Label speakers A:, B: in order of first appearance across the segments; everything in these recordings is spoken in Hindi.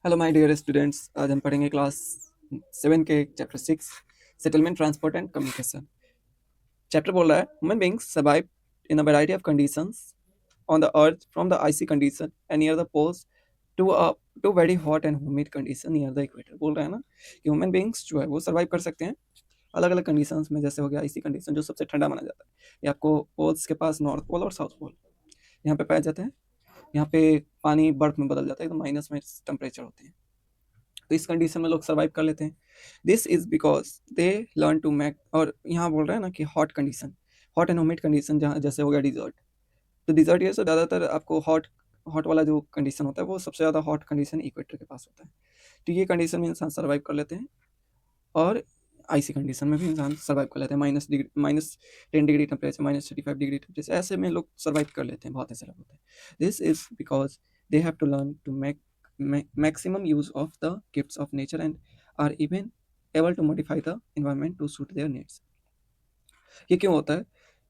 A: हेलो माय डियर स्टूडेंट्स, आज हम पढ़ेंगे क्लास 7 के chapter 6 settlement transport and communication. Chapter बोल रहा है human beings survive in a variety of conditions on the earth from the icy condition and near the poles to very hot and humid condition near the equator. बोल रहा है ना कि ह्यूमन बीइंग्स जो है वो सर्वाइव कर सकते हैं अलग अलग कंडीशंस में। जैसे हो गया आइसी कंडीशन जो सबसे ठंडा माना जाता है, ये आपको पोल्स के पास नॉर्थ पोल और साउथ पोल यहाँ पे पाया जाता है। यहाँ पे पानी बर्फ में बदल जाता है, तो माइनस में टेम्परेचर होते हैं, तो इस कंडीशन में लोग सर्वाइव कर लेते हैं। This is because they learn to make. और यहाँ बोल रहे हैं ना कि hot condition, hot and humid condition, जहाँ जैसे हो गया डिजर्ट, तो डिजर्ट ये से ज़्यादातर आपको हॉट हॉट वाला जो कंडीशन होता है वो सबसे ज़्यादा हॉट कंडीशन इक्वेटर के पास होता है। तो ये कंडीशन में इंसान सर्वाइव कर लेते हैं, और आईसी कंडीशन में भी इंसान सर्वाइव कर लेते हैं। -10 डिग्री टेम्परेचर, -35 डिग्री टेम्परेचर, ऐसे में लोग सर्वाइव कर लेते हैं, बहुत ऐसे लोग होते हैं। This is because they have to learn to make maximum use of the gifts of nature and are even able to modify the environment to suit their needs। ये क्यों होता है?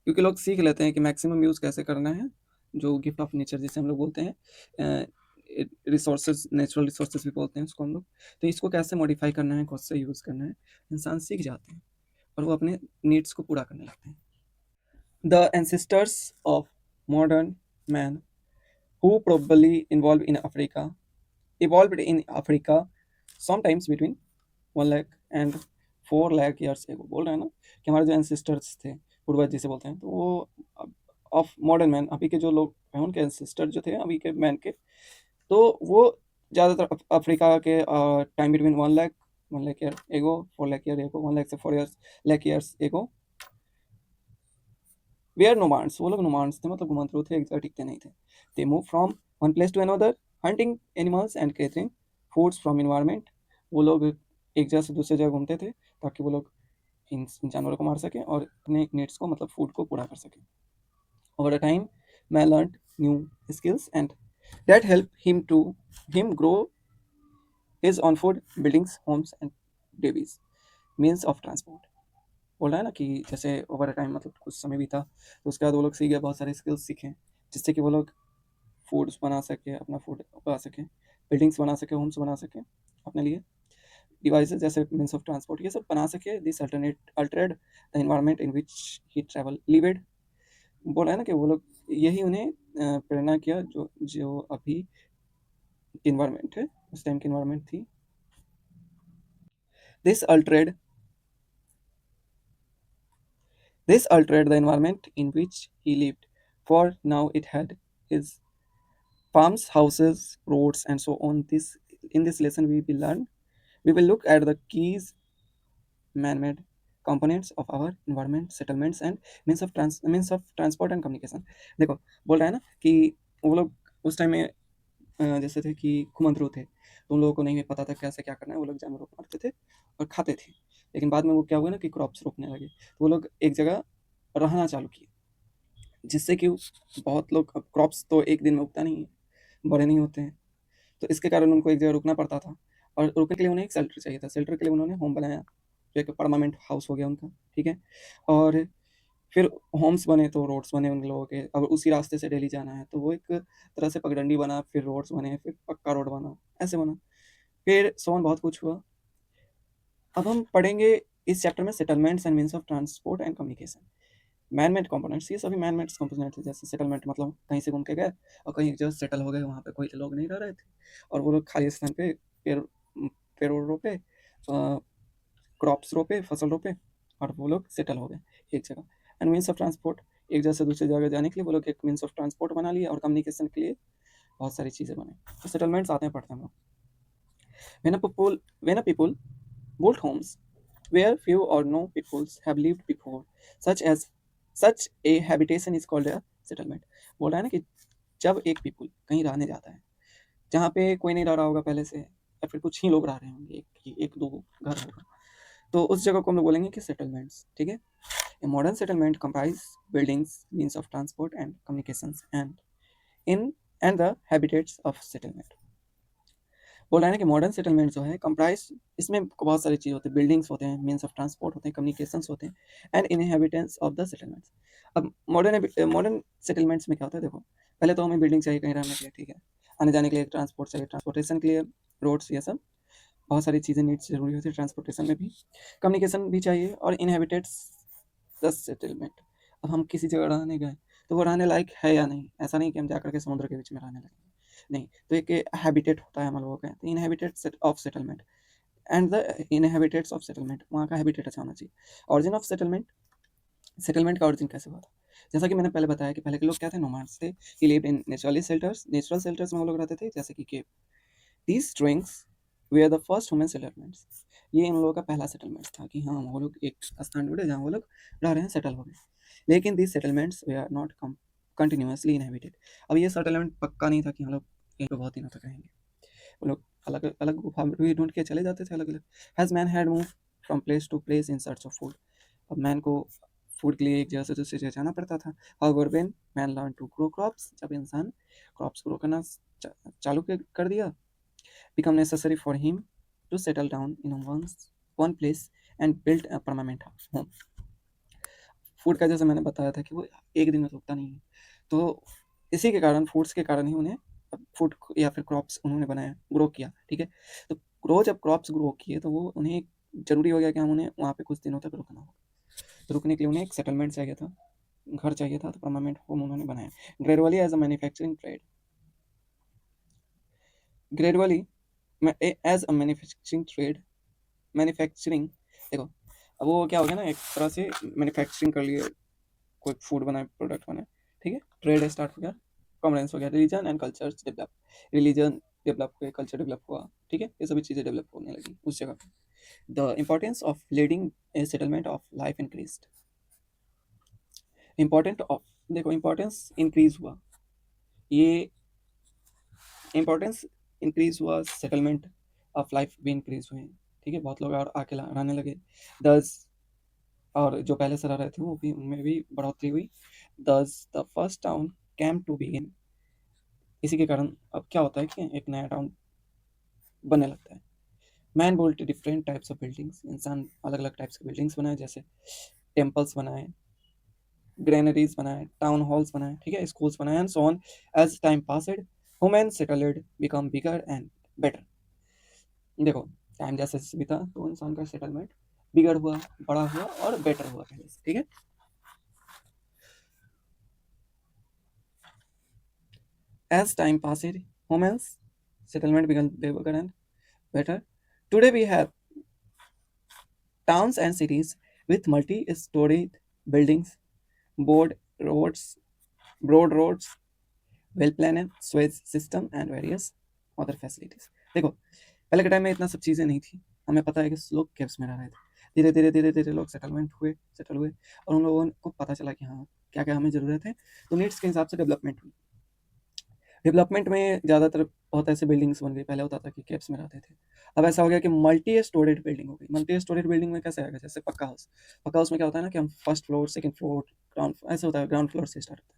A: क्योंकि लोग सीख लेते हैं कि मैक्सिमम यूज़ कैसे करना है, जो गिफ्ट ऑफ नेचर जिसे हम लोग बोलते हैं, रिसोर्सेज, नेचुरल रिसोर्सेज भी बोलते हैं उसको हम लोग। तो इसको कैसे मॉडिफाई करना है, खुद से यूज़ करना है, इंसान सीख जाते हैं और वो अपने नीड्स को पूरा करने लगते हैं। The ancestors of modern man who probably evolved in Africa sometimes between 1 lakh and 4 lakh years ago। बोल रहे हैं ना कि हमारे जो एंसेस्टर्स थे, पूर्वज जिसे बोलते हैं, तो वो ऑफ मॉडर्न मैन, अभी के जो लोग हैं उनके एंसेस्टर जो थे अभी के मैन के, तो वो ज़्यादातर अफ्रीका के time between 1 lakh year ago, 4 lakh year ago, 1 lakh से 4 लाख ईयर्स एगो, वेयर नोमाड्स, वो लोग नोमाड्स थे, मतलब घुमंतरू थे, एक्सोटिक थे, नहीं थे। They move from one place to another hunting animals and gathering foods from environment. वो लोग एक जगह से दूसरे जगह घूमते थे ताकि वो लोग इन जानवरों को मार सकें और अपने नीड्स को, मतलब फूड को पूरा कर सकें। ओवर द टाइम मैं learn new skills and that help him grow his on food, buildings, homes and babies, means of transport. बोल रहा है ना कि जैसे ओवर टाइम, मतलब कुछ समय बीता, तो उसके बाद वो लोग सीख गए, बहुत सारे स्किल्स सीखे, जिससे कि वो लोग फूड्स बना सके, अपना फूड उगा सकें, बिल्डिंग्स बना सके, होम्स बना सकें अपने लिए, डिवाइसेस जैसे मीन्स ऑफ ट्रांसपोर्ट ये सब बना सके। This altered the environment in which he travel lived. बोल रहा है ना कि वो लोग, यही उन्हें प्रेरणा किया जो जो अभी इन्वायरमेंट है, उस टाइम की इन्वायरमेंट थी। This altered This altered the environment in which he lived, for now it had his farms, houses, roads, and so on. In this lesson we will look at the keys man-made components of our environment, settlements, and means of transport and communication। देखो, बोल रहा है ना कि वो लोग उस टाइम में जैसे थे कि घुमंतरू थे, तो उन लोगों को नहीं पता था कैसे क्या करना है। वो लोग जानवरों को मारते थे और खाते थे, लेकिन बाद में वो क्या हुआ ना कि क्रॉप्स रोकने लगे, तो वो लोग एक जगह रहना चालू किए, जिससे कि बहुत लोग, अब क्रॉप्स तो एक दिन में उगता नहीं है, बड़े नहीं होते हैं, तो इसके कारण उनको एक जगह रुकना पड़ता था, और रुकने के लिए उन्हें एक शेल्टर चाहिए था। शेल्टर के लिए उन्होंने होम बनाया, जो एक परमानेंट हाउस हो गया उनका, ठीक है। और फिर होम्स बने तो रोड्स बने उन लोगों के, अब उसी रास्ते से डेली जाना है, तो वो एक तरह से पगडंडी बना, फिर रोड्स बने, फिर पक्का रोड बना, ऐसे बना, फिर सोन बहुत कुछ हुआ। अब हम पढ़ेंगे इस चैप्टर में settlements and means of transport and communication. Man made components, ये सभी मैन मेड कंपोनेंट्स हैं। जैसे सेटलमेंट मतलब कहीं से घूम के गए और कहीं जस्ट सेटल हो गए, वहाँ पे कोई लोग नहीं रह रहे थे, और वो लोग खाली स्थान पे पेड़ पेड़ रोपे, क्रॉप्स रोपे, फसल रोपे, और वो लोग सेटल हो गए एक जगह। एंड मीन्स ऑफ ट्रांसपोर्ट, एक जगह से दूसरी जगह जाने के लिए वो लोग एक मीन्स ऑफ ट्रांसपोर्ट बना लिए, और कम्युनिकेशन के लिए बहुत सारी चीज़ें बने। तो सेटलमेंट्स आते हैं, पढ़ते हैं हम लोग। When a people built homes where few or no peoples have lived before, such a habitation is called a settlement। बोल रहा है ना कि जब एक पीपुल कहीं रहने जाता है जहाँ पे कोई नहीं रह रहा होगा पहले से, या फिर कुछ ही लोग रह रहे होंगे, एक दो घर होगा, तो उस जगह को हम लोग बोलेंगे कि सेटलमेंट्स, ठीक है। A modern settlement comprise buildings, means of transport and communications and the habitats of settlement. बोल रहा है ना कि मॉडर्न सेटलमेंट जो है कंप्राइज, इसमें बहुत सारी चीज़ होती है, बिल्डिंग्स होते हैं, मीन्स ऑफ ट्रांसपोर्ट होते हैं, कम्युनिकेशंस होते हैं, and inhabitants of the settlements. अब मॉडर्न सेटलमेंट्स में क्या होता है, देखो, पहले तो हमें बिल्डिंग चाहिए कहीं रहने के लिए, ठीक है, आने जाने के लिए ट्रांसपोर्ट चाहिए, ट्रांसपोर्टेशन के लिए रोड्स, ये सब बहुत सारी चीज़ें नीड्स ज़रूरी होती है, ट्रांसपोर्टेशन में भी, कम्युनिकेशन भी चाहिए, और इनहेबिटेट्स द सेटलमेंट। अब हम किसी जगह रहने गए तो वो रहने लायक है या नहीं, ऐसा नहीं कि हम जाकर के समुद्र के बीच में रहने लगेंगे, नहीं, तो एक हैबिटेट होता है हम लोगों का, तो inhabitants of settlement and the inhabitants of settlement, वहाँ का हैबिटेट अच्छा होना चाहिए। ऑरिजिन ऑफ सेटलमेंट, सेटलमेंट का ऑरिजिन कैसे हुआ था, जैसा कि मैंने पहले बताया कि पहले के लोग क्या थे, नोमाड्स थे, he lived in natural shelters, natural shelters में वो लोग रहते थे, जैसे कि cave. These strings were the first human settlements, ये इन लोगों का पहला सेटलमेंट था कि हाँ वो लोग एक स्थान ढूंढे जहाँ वो लोग रह रहे हैं, सेटल हो गए। लेकिन these settlements were not continuously inhabited, अब ये सेटलमेंट पक्का नहीं था कि हम लोग यहीं पे बहुत दिनों तक रहेंगे, वो लोग अलग अलग गुफा भी ढूंढ के चले जाते थे अलग अलग। Has man had move from place to place in search of food, अब मैन को फूड के लिए एक जगह से दूसरी जगह जाना पड़ता था। However when man learn to grow crops, जब इंसान क्रॉप्स ग्रो करना चालू कर दिया, become necessary for him to settle down in one place and build a permanent home. Food का जैसे मैंने बताया था कि वो एक दिन में तो उगता नहीं है, तो इसी के कारण, फूड्स के कारण ही उन्हें फूड या फिर क्रॉप्स उन्होंने बनाया, ग्रो किया, ठीक है। तो ग्रो जब क्रॉप्स ग्रो किए तो वो उन्हें जरूरी हो गया कि हम उन्हें वहाँ पे कुछ दिनों तक रुकना होगा, तो रुकने के लिए उन्हें एक सेटलमेंट चाहिए था, घर चाहिए था, तो परमानेंट होम उन्होंने बनाया। Gradually as a manufacturing trade, gradually as a manufacturing trade, manufacturing, देखो अब वो क्या हो गया ना, एक तरह से मैन्युफैक्चरिंग कर लिए, कोई फूड बनाए, प्रोडक्ट बनाए, ठीक है, ट्रेड स्टार्ट हो गया, कॉमर्स हो गया, religion and culture develop, religion develop हुए, कल्चर डेवलप हुआ, ठीक है, ये सभी चीज़ें डेवलप होने लगी उस जगह पे। The importance of leading a settlement of life increase, important of, देखो इंपॉर्टेंस इंक्रीज हुआ, ये इम्पोर्टेंस इंक्रीज हुआ, सेटलमेंट ऑफ लाइफ भी इंक्रीज हुए, ठीक है, बहुत लोग और आके रहने लगे, दस, और जो पहले से रह रहे थे वो भी, उनमें भी बढ़ोतरी हुई। Thus the first town came to begin, इसी के कारण अब क्या होता है कि एक नया टाउन बनने लगता है। Man bolt different types of buildings, इंसान अलग अलग टाइप्स के बिल्डिंग्स बनाए, जैसे टेम्पल्स बनाए, ग्रेनरीज बनाए, टाउन हॉल्स बनाए, ठीक है, स्कूल्स बनाए, and so on. As time passed human settled become bigger and better, देखो टाइम जैसे जैसे बीता तो इंसान का सेटलमेंट बिगड़ हुआ, बड़ा हुआ और बेटर हुआ पहले से, ठीक है। As time passed, humans settlement began bigger and better. Today we have towns and cities with multi-storied buildings, broad roads, broad roads, well-planned sewage system and various other facilities. देखो पहले के टाइम में इतना सब चीज़ें नहीं थी, हमें पता है कि लोग केव्स में रह रहे थे, धीरे धीरे धीरे धीरे लोग सेटल हुए, और उन लोगों को पता चला कि हाँ क्या क्या हमें ज़रूरत है, तो नीड्स के हिसाब से डेवलपमेंट हुई। डेवलपमेंट में ज़्यादातर बहुत ऐसे बिल्डिंग्स बन गई, पहले होता था कि कैप्स में रहते थे, अब ऐसा हो गया कि मल्टी स्टोरेड बिल्डिंग हो गई। मल्टी स्टोरेड बिल्डिंग में कैसे आएगा, जैसे पक्का हाउस, पक्का हाउस में क्या होता है ना कि हम first floor, second floor, ground, ऐसे होता है, ग्राउंड फ्लोर से स्टार्ट होता है,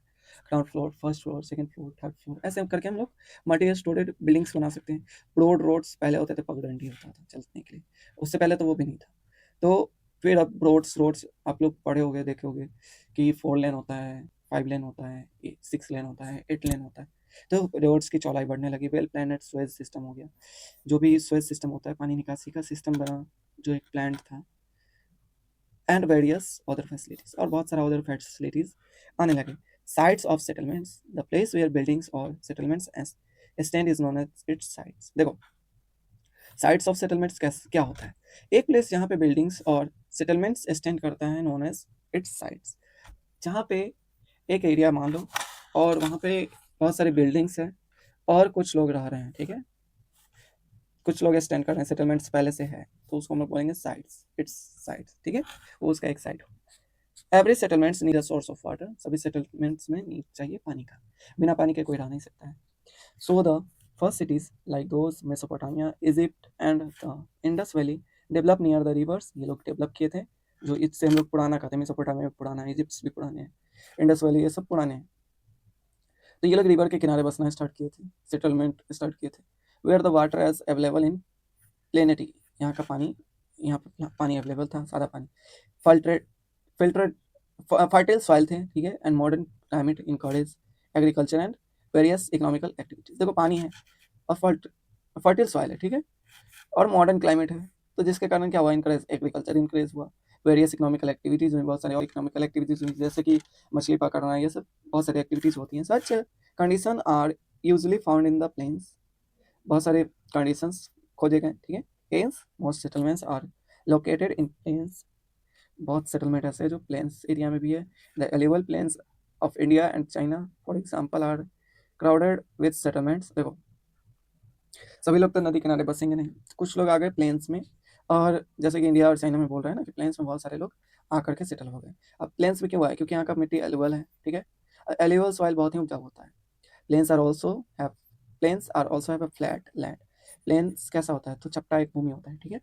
A: ground floor, first floor, second floor, third floor, ऐसे करके हम लोग मल्टी स्टोरेड बिल्डिंग्स बना सकते हैं। रोड रोड्स पहले होते थे, पगडंडी होता था चलने के लिए, उससे पहले तो वो भी नहीं था। तो फिर अब रोड्स रोड्स आप लोग पढ़े होंगे, देखे होंगे कि 4 लेन होता है, 5 लेन होता है, 6 लेन होता है, 8 लेन होता है, तो रोड्स की चौड़ाई बढ़ने लगी, वेल प्लानड स्वेज सिस्टम हो गया, जो भी स्वेज सिस्टम होता है, पानी निकासी का सिस्टम बना, जो एक प्लांट था, एंड वेरियस अदर फैसिलिटीज, और बहुत सारा अदर फैसिलिटीज आने लगे। Sites of settlements, the place where buildings और settlements stand is known as its sites. देखो साइट्स ऑफ सेटलमेंट्स क्या होता है, एक प्लेस जहाँ पे बिल्डिंग्स और सेटलमेंट्स स्टैंड करता है, नोन एज इट्स साइट्स, जहाँ पे एक एरिया मान लो और वहाँ पे बहुत सारी बिल्डिंग्स हैं और कुछ लोग रह रहे हैं, ठीक है, कुछ लोग स्टैंड कर रहे हैं, सेटलमेंट्स पहले से है, तो उसको हम लोग बोलेंगे साइट्स, इट्स साइट्स, ठीक है, वो उसका एक साइड हो। Every settlements need a source of water, सभी सेटलमेंट्स में नीड चाहिए पानी का, बिना पानी के कोई रह नहीं सकता है। So the first cities like those Mesopotamia, Egypt and the Indus valley develop near the reverse, ये लोग डेवलप किए थे, जो इससे हम लोग पुराना कहते हैं, मेसोपोटामिया पुराना है, इजिप्ट भी पुराने हैं, इंडस वैली ये सब पुराने हैं, तो ये लोग रिवर के किनारे बसना स्टार्ट किए थे, सेटलमेंट स्टार्ट किए थे। Where the water as available in plenty, यहाँ का पानी, यहाँ पर पानी अवेलेबल था, सादा पानी, फिल्ट्रेड फिल्टर्ड फर्टाइल सॉइल थे, ठीक है, and modern climate encourage agriculture and various economical activities. देखो पानी है और फर्टाइल सॉइल है, ठीक है, और मॉडर्न क्लाइमेट है, तो जिसके कारण क्या हुआ, इंक्रेज एग्रीकल्चर इंक्रेज हुआ, वेरियस इकोनॉमिकल एक्टिविटीज़ में बहुत सारी और इकोनॉमिकल एक्टिविटीज़ हुई, जैसे कि मछली पकड़ना, ये सब बहुत सारी एक्टिविटीज़ होती हैं। Such condition are usually found in the plains, बहुत सारे कंडीशंस खोजे गए, ठीक है। Plains, most settlements are located in plains, बहुत सेटलमेंट ऐसे हैं जो प्लेन्स एरिया में भी है। The alluvial plains of India and China for example are crowded with settlements. देखो, सभी लोग तो नदी किनारे बसेंगे नहीं, कुछ लोग आ गए प्लेन्स में, और जैसे कि इंडिया और चाइना में बोल रहे हैं ना कि प्लेन्स में बहुत सारे लोग आकर के सेटल हो गए। अब प्लेन्स में क्यों आए, क्योंकि यहाँ का मिट्टी एलिवल है, ठीक है, एलिवल सॉइल बहुत ही उपजाऊ होता है। Plains are also have plains are also have a flat land. Plains कैसा होता है, तो चपटा एक भूमि होता है, ठीक है।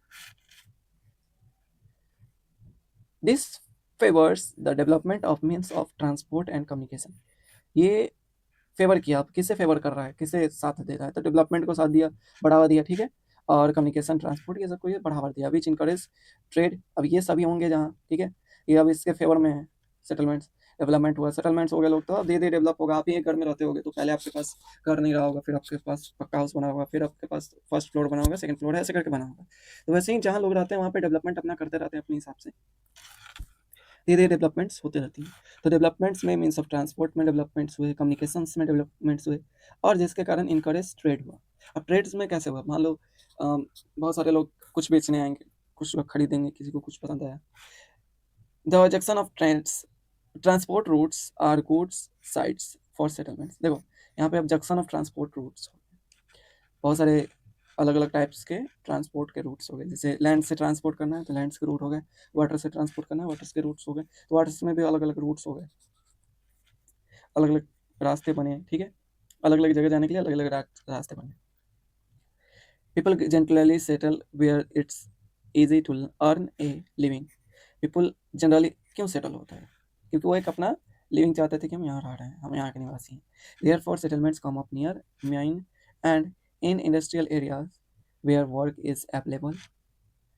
A: This favours the development of means of transport and communication. ये फेवर किया, अब किसे फेवर कर रहा है, किसे साथ दे रहा है, तो डेवलपमेंट को साथ दिया, बढ़ावा दिया, ठीक है, और कम्युनिकेशन ट्रांसपोर्ट ये सबको ये बढ़ावा दिया, विच इनकरेज ट्रेड। अब ये सभी होंगे जहाँ, ठीक है, ये अब इसके फेवर में है। सेटलमेंट्स, डेवलपमेंट हुआ, सेटलमेंट्स हो गए लोग, तो अब धीरे धीरे डेवलप होगा। आप ही एक घर में रहते होगे, तो पहले आपके पास घर नहीं रहा होगा, फिर आपके पास पक्का हाउस बना होगा, फिर आपके पास फर्स्ट फ्लोर बना होगा, सेकंड फ्लोर है, ऐसे करके बना होगा। तो वैसे ही जहाँ लोग रहते हैं वहाँ पे डेवलपमेंट अपना करते रहते हैं अपने हिसाब से, धीरे धीरे डेवलपमेंट्स होते रहती हैं। तो डेवलपमेंट्स में मीन्स ऑफ ट्रांसपोर्ट में डेवलपमेंट्स हुए, कम्युनिकेशंस में डेवलपमेंट्स हुए, और जिसके कारण इनकरेज ट्रेड हुआ। अब ट्रेड्स में कैसे हुआ, मान लो बहुत सारे लोग कुछ बेचने आएंगे, कुछ लोग खरीदेंगे, किसी को कुछ पसंद आया। The junction of trades, transport routes are goods sites for settlements. देखो, यहाँ पे अब जंक्शन ऑफ ट्रांसपोर्ट रूट्स, बहुत सारे अलग अलग टाइप्स के ट्रांसपोर्ट के रूट्स हो गए। जैसे लैंड से ट्रांसपोर्ट करना है तो लैंड्स के रूट हो गए, वाटर से ट्रांसपोर्ट करना है वाटर्स के रूट्स हो गए, तो वाटर्स में भी अलग अलग रूट्स हो गए, अलग अलग रास्ते बने हैं, ठीक है, अलग अलग जगह जाने के लिए अलग अलग रास्ते बने। People generally settle where it's easy to earn a living. People generally क्यों सेटल होता है, क्योंकि वो एक अपना लिविंग चाहते थे कि हम यहाँ रह रहे हैं, हम यहाँ के निवासी हैं। Therefore settlements come up near mine and in industrial areas where work is available.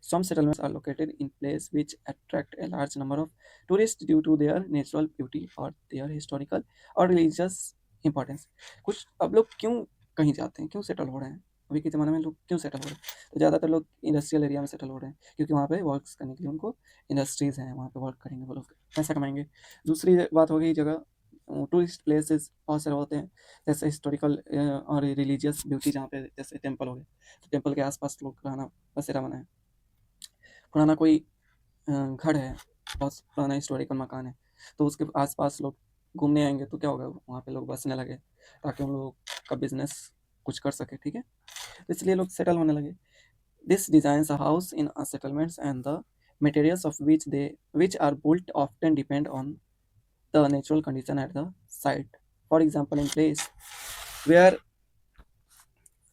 A: Some settlements are located in places which attract a large number of tourists due to their natural beauty or their historical or religious importance. कुछ अब लोग क्यों कहीं जाते हैं, क्यों सेटल हो रहे हैं, अभी के ज़माने में लोग क्यों सेटल हो रहे हैं, तो ज़्यादातर लोग इंडस्ट्रियल एरिया में सेटल हो रहे हैं, क्योंकि वहाँ पे वर्क्स करने के लिए उनको इंडस्ट्रीज़ हैं, वहाँ पे वर्क करेंगे वो लोग, पैसा कमाएंगे। दूसरी बात हो गई जगह, टूरिस्ट प्लेसेस बहुत सारे होते हैं, जैसे हिस्टोरिकल और रिलीजियस ब्यूटी, जहाँ पे जैसे टेम्पल हो गए, तो टेम्पल के आसपास लोग रहना बसेरा बनाए, पुराना कोई घर है, बहुत पुराना हिस्टोरिकल मकान है, तो उसके आसपास लोग घूमने आएंगे, तो क्या होगा, वहाँ पे लोग बसने लगे, ताकि उन लोगों का बिजनेस कुछ कर सके, ठीक है, तो इसलिए लोग सेटल होने लगे। This designs a house in a settlements and the materials of which are built often depend on the natural condition at the site. For example, in place where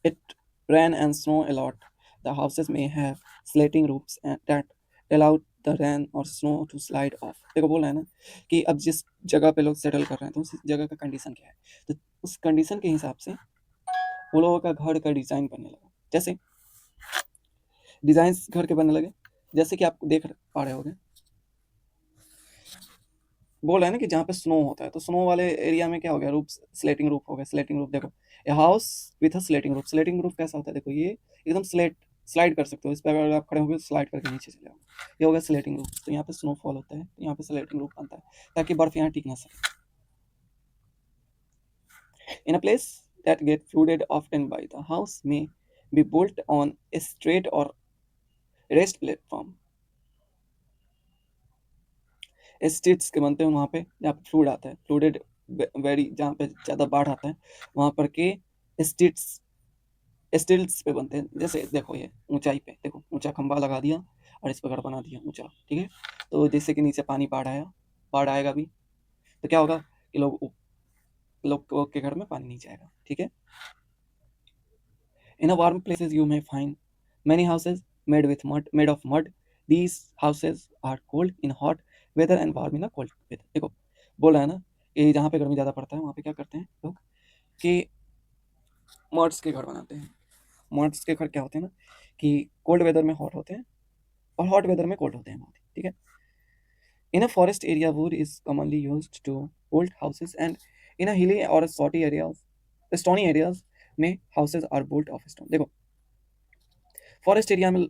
A: it rain and snow a lot, the houses may have slating roofs that allow the rain or snow to slide off. देखो बोल रहा है ना कि अब जिस जगह पे लोग सेटल कर रहे हैं, तो उस जगह का कंडीशन क्या है, तो उस कंडीशन के हिसाब से वो लोगों का घर का डिज़ाइन बनने लगा। जैसे डिज़ाइन घर के बनने लगे, जैसे कि आप देख पा रहे होगे, बोल रहे हैं ना कि जहाँ पे स्नो होता है, तो स्नो वाले एरिया में क्या हो गया, रूफ स्लेटिंग रूफ हो गया। स्लेटिंग रूफ देखो, a house with a slanting roof, slanting roof कैसा होता है, देखो ये एकदम स्लाइड कर सकते हो इस पर, अगर आप खड़े होगे स्लाइड करके नीचे चले जाओगे, ये हो गया स्लेटिंग रूफ। तो यहाँ पे स्नोफॉल होता है, तो यहाँ पे स्लेटिंग रूफ बनता है, ताकि बर्फ यहाँ टिक ना सके। In a place that get flooded often by the house may be built on a straight or raised platform। स्टेट्स के बनते हैं वहाँ पे जहाँ पे फ्लूड आता है, फ्लूडेड वेरी, जहाँ पे ज़्यादा बाढ़ आता है वहाँ पर के स्टेट्स स्टिल्ट्स पे बनते हैं। जैसे देखो, ये ऊंचाई पे देखो, ऊंचा खंबा लगा दिया और इस पर घर बना दिया ऊंचा, ठीक है, तो जैसे कि नीचे पानी बाढ़ आया, बाढ़ आएगा भी, तो क्या होगा कि लोग के घर में पानी नहीं जाएगा, ठीक है। In a warm places you may find many houses made of mud. These houses are cold in hot weather and warm in a cold weather। देखो, बोल रहा है ना कि जहाँ पे गर्मी ज़्यादा पड़ता है वहाँ पे क्या करते हैं लोग कि मड्स के घर बनाते हैं। मड्स के घर क्या होते हैं ना कि कोल्ड वेदर में हॉट होते हैं और हॉट वेदर में कोल्ड होते हैं बहुत ही, ठीक है। In a forest area wood is commonly used to hold houses and in a hilly or stony areas में houses are built of stone. देखो, फॉरेस्ट एरिया में